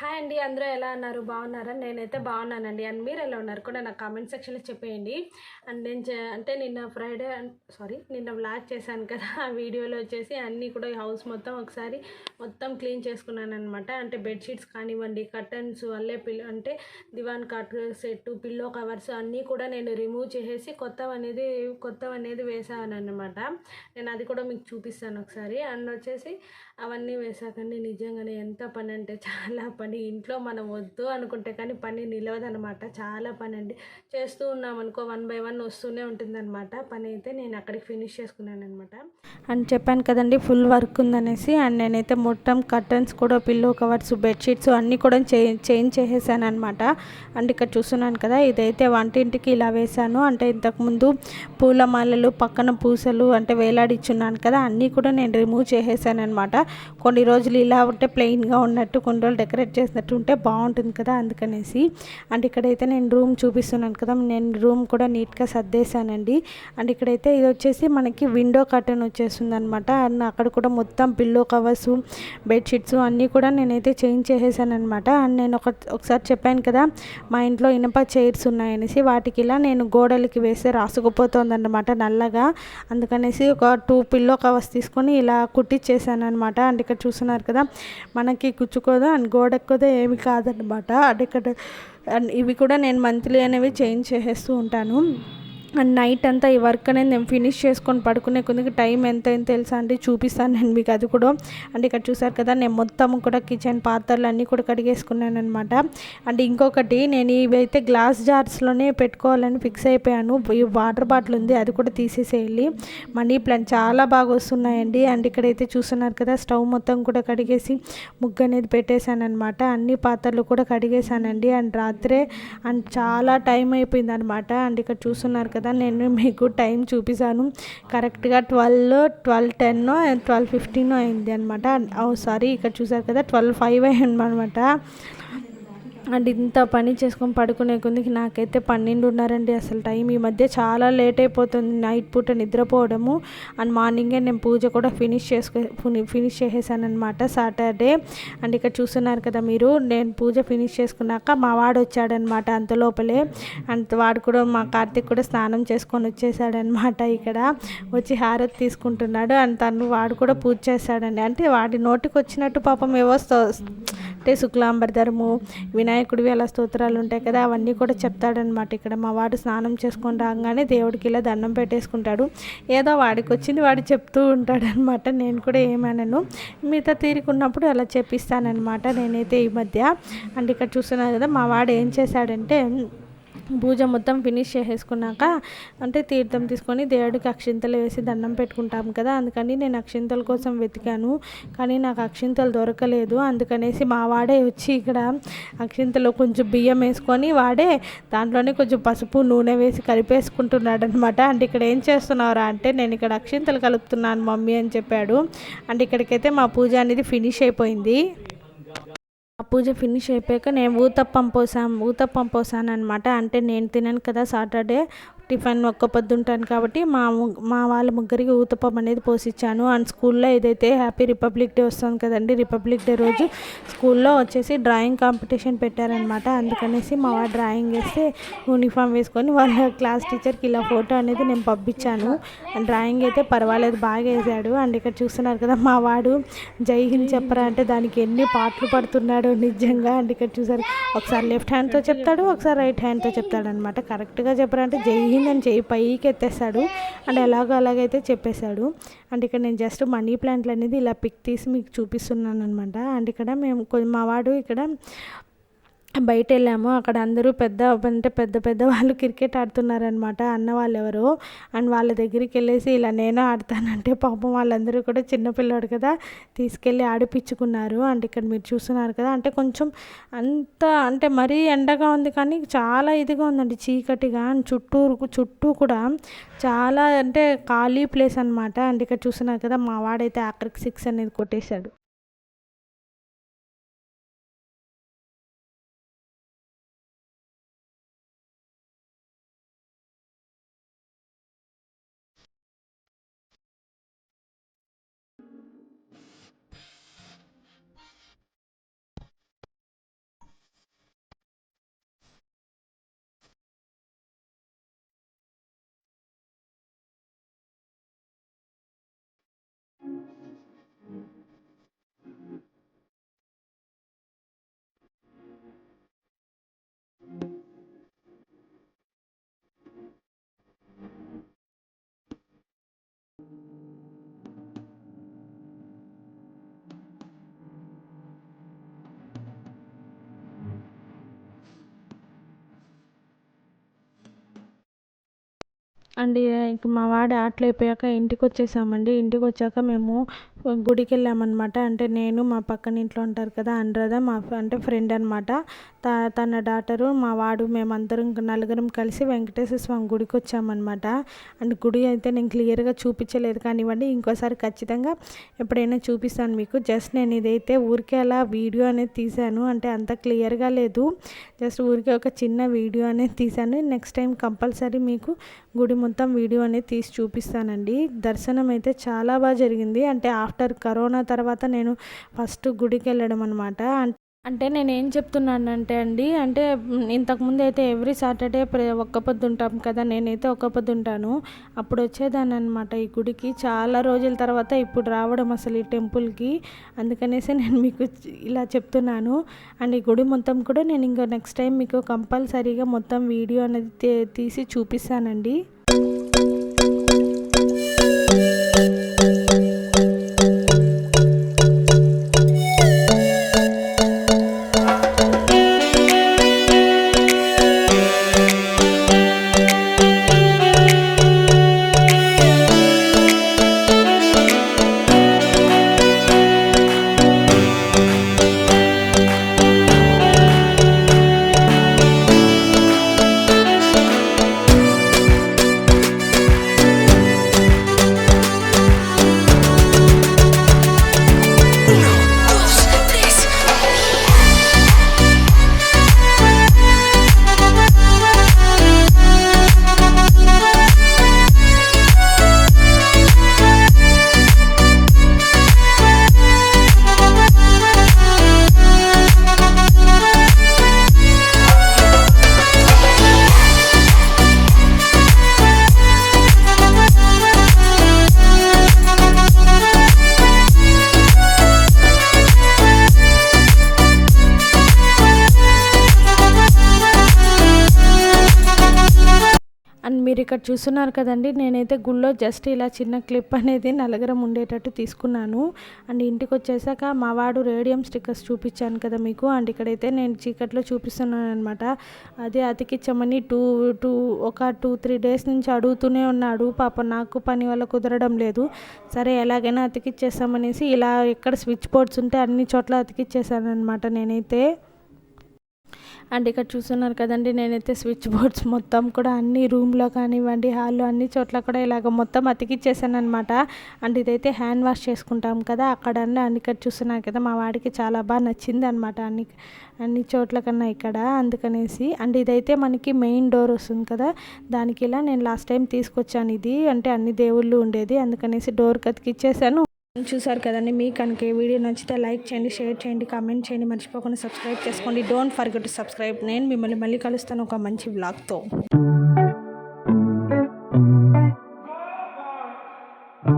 Hi అండి. అందరూ ఎలా ఉన్నారు? బాగున్నారా? నేనైతే బాగున్నానండి. అండ్ మీరు ఎలా ఉన్నారు కూడా నాకు కామెంట్ సెక్షన్‌లో చెప్పేయండి. అండ్ నేను అంటే నిన్న ఫ్రైడే నిన్న వ్లాగ్ చేశాను కదా! ఆ వీడియోలో వచ్చేసి అన్నీ కూడా ఈ హౌస్ మొత్తం ఒకసారి మొత్తం క్లీన్ చేసుకున్నాననమాట. అంటే బెడ్‌షీట్స్ కానివ్వండి, కర్టన్స్, అల్లే అంటే దివాన్ కాట్ సెట్టు, పిల్లో కవర్స్ అన్నీ కూడా నేను రిమూవ్ చేసేసి కొత్తవనేది వేసాననమాట. నేను అది కూడా మీకు చూపిస్తాను ఒకసారి. అండ్ వచ్చేసి అవన్నీ వేసాకండి నిజంగానే ఎంత పని అంటే చాలా పని. ఇంట్లో మనం వద్దు అనుకుంటే కానీ పని నిలవదనమాట. చాలా పని అండి. చేస్తూ ఉన్నామనుకో 1 బై 1 వస్తూనే ఉంటుందన్నమాట. పని అయితే నేను అక్కడికి ఫినిష్ చేసుకున్నానమాట. అండ్ చెప్పాను కదండి ఫుల్ వర్క్ ఉందనేసి. అండ్ నేనైతే మొత్తం కర్టన్స్ కూడా, పిల్లో కవర్స్, బెడ్షీట్స్ అన్నీ కూడా చేంజ్ చేసేసాను అనమాట. అండ్ ఇక్కడ చూస్తున్నాను కదా, ఇదైతే వంటింటికి ఇలా వేశాను. అంటే ఇంతకుముందు పూలమాలలు, పక్కన పూసలు అంటే వేలాడిచ్చున్నాను కదా, అన్నీ కూడా నేను రిమూవ్ చేసేసాను అనమాట. కొన్ని రోజులు ఇలా ఉంటే ప్లెయిన్గా ఉన్నట్టు, కొన్ని రోజులు డెకరేట్ చేసినట్టు ఉంటే బాగుంటుంది కదా, అందుకనేసి. అండ్ ఇక్కడైతే నేను రూమ్ చూపిస్తున్నాను కదా, నేను రూమ్ కూడా నీట్గా సర్దేశానండి. అండ్ ఇక్కడైతే ఇది వచ్చేసి మనకి విండో కర్టన్ వచ్చేస్తుంది అనమాట. అండ్ అక్కడ కూడా మొత్తం పిల్లో కవర్స్, బెడ్షీట్స్ అన్నీ కూడా నేనైతే చేంజ్ చేసేసాను అనమాట. అండ్ నేను ఒకసారి చెప్పాను కదా, మా ఇంట్లో ఇనప చైర్స్ ఉన్నాయనేసి, వాటికి ఇలా నేను గోడలకి వేస్తే రాసుకుపోతుంది అన్నమాట నల్లగా. అందుకనేసి ఒక 2 పిల్లో కవర్స్ తీసుకొని ఇలా కుట్టించేసాను అనమాట. అండ్ ఇక్కడ చూస్తున్నారు కదా, మనకి కుచ్చుకోదు అండ్ గోడెక్కదో ఏమి కాదనమాట. అండ్ ఇక్కడ అండ్ ఇవి కూడా నేను మంత్లీ అనేవి చేంజ్ చేసేస్తూ ఉంటాను. అండ్ నైట్ అంతా ఈ వర్క్ అనేది నేను ఫినిష్ చేసుకొని పడుకునే కొద్దిగా టైం ఎంత అయిందో తెలుసా అండి? చూపిస్తాను నేను మీకు అది కూడా. అండ్ ఇక్కడ చూసారు కదా, నేను మొత్తం కూడా కిచెన్ పాత్రలు అన్నీ కూడా కడిగేసుకున్నాను అనమాట. అండ్ ఇంకొకటి, నేను ఇవైతే గ్లాస్ జార్స్లోనే పెట్టుకోవాలని ఫిక్స్ అయిపోయాను. ఈ వాటర్ బాటిల్ ఉంది, అది కూడా తీసేసేయాలి. మనీ ప్లాంట్ చాలా బాగా వస్తున్నాయండి. అండ్ ఇక్కడైతే చూస్తున్నారు కదా, స్టవ్ మొత్తం కూడా కడిగేసి ముగ్గు అనేది పెట్టేశాను అనమాట. అన్ని పాత్రలు కూడా కడిగేశానండి. అండ్ రాత్రే అండ్ చాలా టైం అయిపోయింది అనమాట. అండ్ ఇక్కడ చూస్తున్నారు కదా, నేను మీకు టైం చూపిస్తాను. కరెక్ట్గా 12:10 12:15 అయింది అనమాట. సారీ, ఇక్కడ చూసారు కదా 12:05 అయింది అనమాట. అండ్ ఇంత పని చేసుకొని పడుకునే కొద్దికి నాకైతే 12:30 అండి అసలు టైం. ఈ మధ్య చాలా లేట్ అయిపోతుంది నైట్ పూట నిద్రపోవడము. అండ్ మార్నింగే నేను పూజ కూడా ఫినిష్ చేసేసాను అనమాట సాటర్డే. అండ్ ఇక్కడ చూస్తున్నారు కదా మీరు, నేను పూజ ఫినిష్ చేసుకున్నాక మా వాడు వచ్చాడనమాట అంత లోపలే. అండ్ వాడు కూడా, మా కార్తీక్ కూడా స్నానం చేసుకొని వచ్చేసాడనమాట. ఇక్కడ వచ్చి హారతి తీసుకుంటున్నాడు. అండ్ వాడు కూడా పూజ చేశాడండి. అంటే వాడి నోటికి వచ్చినట్టు పాపం అంటే శుక్లాంబరధరము, వినాయకుడివి అలా స్తోత్రాలు ఉంటాయి కదా, అవన్నీ కూడా చెప్తాడనమాట. ఇక్కడ మా వాడు స్నానం చేసుకొని రాగానే దేవుడికి ఇలా దండం పెట్టేసుకుంటాడు. ఏదో వాడికి వచ్చింది వాడు చెప్తూ ఉంటాడనమాట. నేను కూడా ఏమనను, మిగతా తీరుకున్నప్పుడు అలా చెప్పిస్తానమాట నేనైతే ఈ మధ్య. అండ్ ఇక్కడ చూస్తున్నారు కదా, మా వాడు ఏం చేశాడంటే, పూజ మొత్తం ఫినిష్ చేసేసుకున్నాక అంటే తీర్థం తీసుకొని దేవుడికి అక్షింతలు వేసి దండం పెట్టుకుంటాం కదా, అందుకని నేను అక్షింతల కోసం వెతికాను. కానీ నాకు అక్షింతలు దొరకలేదు. అందుకనేసి మా వాడే వచ్చి ఇక్కడ అక్షింతలో కొంచెం బియ్యం వేసుకొని, వాడే దాంట్లోనే కొంచెం పసుపు, నూనె వేసి కలిపేసుకుంటున్నాడు అనమాట. అంటే ఇక్కడ ఏం చేస్తున్నారా అంటే, నేను ఇక్కడ అక్షింతలు కలుపుతున్నాను మమ్మీ అని చెప్పాడు. అంటే ఇక్కడికైతే మా పూజ అనేది ఫినిష్ అయిపోయింది. ఆ పూజ ఫినిష్ అయిపోయాక నేను ఊతప్పం పోసాను అనమాట. అంటే నేను తినను కదా సాటర్డే టిఫిన్, ఒక్క పొద్దు ఉంటాను కాబట్టి మా వాళ్ళ ముగ్గురికి ఊతప్పం అనేది పోసిచ్చాను. అండ్ స్కూల్లో ఏదైతే హ్యాపీ రిపబ్లిక్ డే వస్తుంది కదండి, రిపబ్లిక్ డే రోజు స్కూల్లో వచ్చేసి డ్రాయింగ్ కాంపిటీషన్ పెట్టారనమాట. అందుకనేసి మా వాడు డ్రాయింగ్ వేస్తే యూనిఫామ్ వేసుకొని వాళ్ళ క్లాస్ టీచర్కి ఇలా ఫోటో అనేది నేను పంపించాను. అండ్ డ్రాయింగ్ అయితే పర్వాలేదు, బాగా వేసాడు. అండ్ ఇక్కడ చూస్తున్నారు కదా, మా వాడు జై హింద్ చెప్పరా అంటే దానికి ఎన్ని పాటలు పడుతున్నాడు నిజంగా. అండ్ ఇక్కడ చూసారు, ఒకసారి లెఫ్ట్ హ్యాండ్తో చెప్తాడు, ఒకసారి రైట్ హ్యాండ్తో చెప్తాడు అనమాట. కరెక్ట్గా చెప్పరా అంటే జై హింద్ అని చెయ్యి పైకి ఎత్తేస్తాడు. అండ్ అలాగైతే చెప్పేశాడు. అండ్ ఇక్కడ నేను జస్ట్ మనీ ప్లాంట్లు అనేది ఇలా పిక్ తీసి మీకు చూపిస్తున్నాను అనమాట. అండ్ ఇక్కడ మా వాడు ఇక్కడ బయట వెళ్ళాము, అక్కడ అందరూ పెద్ద పెద్ద వాళ్ళు క్రికెట్ ఆడుతున్నారనమాట, అన్న వాళ్ళు ఎవరో. అండ్ వాళ్ళ దగ్గరికి వెళ్ళేసి ఇలా నేను ఆడతానంటే పాపం వాళ్ళందరూ కూడా చిన్నపిల్లాడు కదా, తీసుకెళ్ళి ఆడిపించుకున్నారు. అండ్ ఇక్కడ మీరు చూస్తున్నారు కదా, అంటే కొంచెం అంత అంటే మరీ ఎండగా ఉంది కానీ చాలా ఇదిగా ఉందండి, చీకటిగా. చుట్టూ కూడా చాలా అంటే ఖాళీ ప్లేస్ అనమాట. అండ్ ఇక్కడ చూస్తున్నారు కదా, మా వాడైతే ఆఖరికి 6 అనేది కొట్టేశాడు. అండ్ ఇంక మా వాడు ఆటలు అయిపోయాక ఇంటికి వచ్చేసామండి. ఇంటికి వచ్చాక మేము గుడికి వెళ్ళామన్నమాట. అంటే నేను, మా పక్కన ఇంట్లో ఉంటారు కదా అనురాధ, మా అంటే ఫ్రెండ్ అనమాట, తన డాటరు, మా వాడు, మేమందరం నలుగురం కలిసి వెంకటేశ్వర స్వామి గుడికి వచ్చామన్నమాట. అండ్ గుడి అయితే నేను క్లియర్గా చూపించలేదు కానివ్వండి, ఇంకోసారి ఖచ్చితంగా ఎప్పుడైనా చూపిస్తాను మీకు. జస్ట్ నేను ఇదైతే ఊరికే అలా వీడియో అనేది తీశాను, అంటే అంత క్లియర్గా లేదు, జస్ట్ ఊరికే ఒక చిన్న వీడియో అనేది తీశాను. నెక్స్ట్ టైం కంపల్సరీ మీకు గుడి మొత్తం వీడియో అనేది తీసి చూపిస్తానండి. దర్శనం అయితే చాలా బాగా జరిగింది. అంటే ఆఫ్టర్ కరోనా తర్వాత నేను ఫస్ట్ గుడికి వెళ్ళడం అనమాట. అంటే నేను ఏం చెప్తున్నానంటే అండి, అంటే ఇంతకుముందు అయితే ఎవ్రీ సాటర్డే ఒక్క పొద్దు ఉంటాం కదా, నేనైతే ఒక్క పొద్దు ఉంటాను. అప్పుడు వచ్చేదాన్ని అనమాట ఈ గుడికి. చాలా రోజుల తర్వాత ఇప్పుడు రావడం అసలు ఈ టెంపుల్కి, అందుకనేసి నేను మీకు ఇలా చెప్తున్నాను. అండ్ ఈ గుడి మొత్తం కూడా నేను ఇంకో నెక్స్ట్ టైం మీకు కంపల్సరీగా మొత్తం వీడియో అనేది తీసి చూపిస్తానండి. అండ్ మీరు ఇక్కడ చూస్తున్నారు కదండి, నేనైతే గుళ్ళో జస్ట్ ఇలా చిన్న క్లిప్ అనేది నలుగురం ఉండేటట్టు తీసుకున్నాను. అండ్ ఇంటికి వచ్చేసాక మా వాడు రేడియం స్టిక్కర్స్ చూపించాను కదా మీకు, అండ్ ఇక్కడైతే నేను చీకట్లో చూపిస్తున్నాను అనమాట. అదే అతికిచ్చమని ఒక 2-3 డేస్ నుంచి అడుగుతూనే ఉన్నాడు. పాప నాకు పని వల్ల కుదరడం లేదు. సరే ఎలాగైనా అతికిచ్చేస్తామనేసి ఇలా ఎక్కడ స్విచ్ బోర్డ్స్ ఉంటే అన్ని చోట్ల అతికిచ్చేసాను అనమాట నేనైతే. అండ్ ఇక్కడ చూస్తున్నారు కదండి, నేనైతే స్విచ్ బోర్డ్స్ మొత్తం కూడా అన్ని రూమ్లో కానివ్వండి, హాల్లో అన్ని చోట్ల కూడా ఇలాగ మొత్తం అతికిచ్చేసాను అనమాట. అండ్ ఇదైతే హ్యాండ్ వాష్ చేసుకుంటాం కదా అక్కడ. అండ్ ఇక్కడ చూస్తున్నారు కదా, మా వాడికి చాలా బాగా నచ్చింది అనమాట అన్ని చోట్ల కన్నా ఇక్కడ, అందుకనేసి. అండ్ ఇదైతే మనకి మెయిన్ డోర్ వస్తుంది కదా, దానికి ఇలా నేను లాస్ట్ టైం తీసుకొచ్చాను ఇది, అంటే అన్ని దేవుళ్ళు ఉండేది, అందుకనేసి డోర్కి అతికిచ్చేసాను. చూసారు కదండి, మీకు కనుక ఈ వీడియో నచ్చితే లైక్ చేయండి, షేర్ చేయండి, కామెంట్ చేయండి, మర్చిపోకుండా సబ్స్క్రైబ్ చేసుకోండి. Don't forget to subscribe. నేను మిమ్మల్ని మళ్ళీ కలుస్తాను ఒక మంచి వ్లాగ్తో.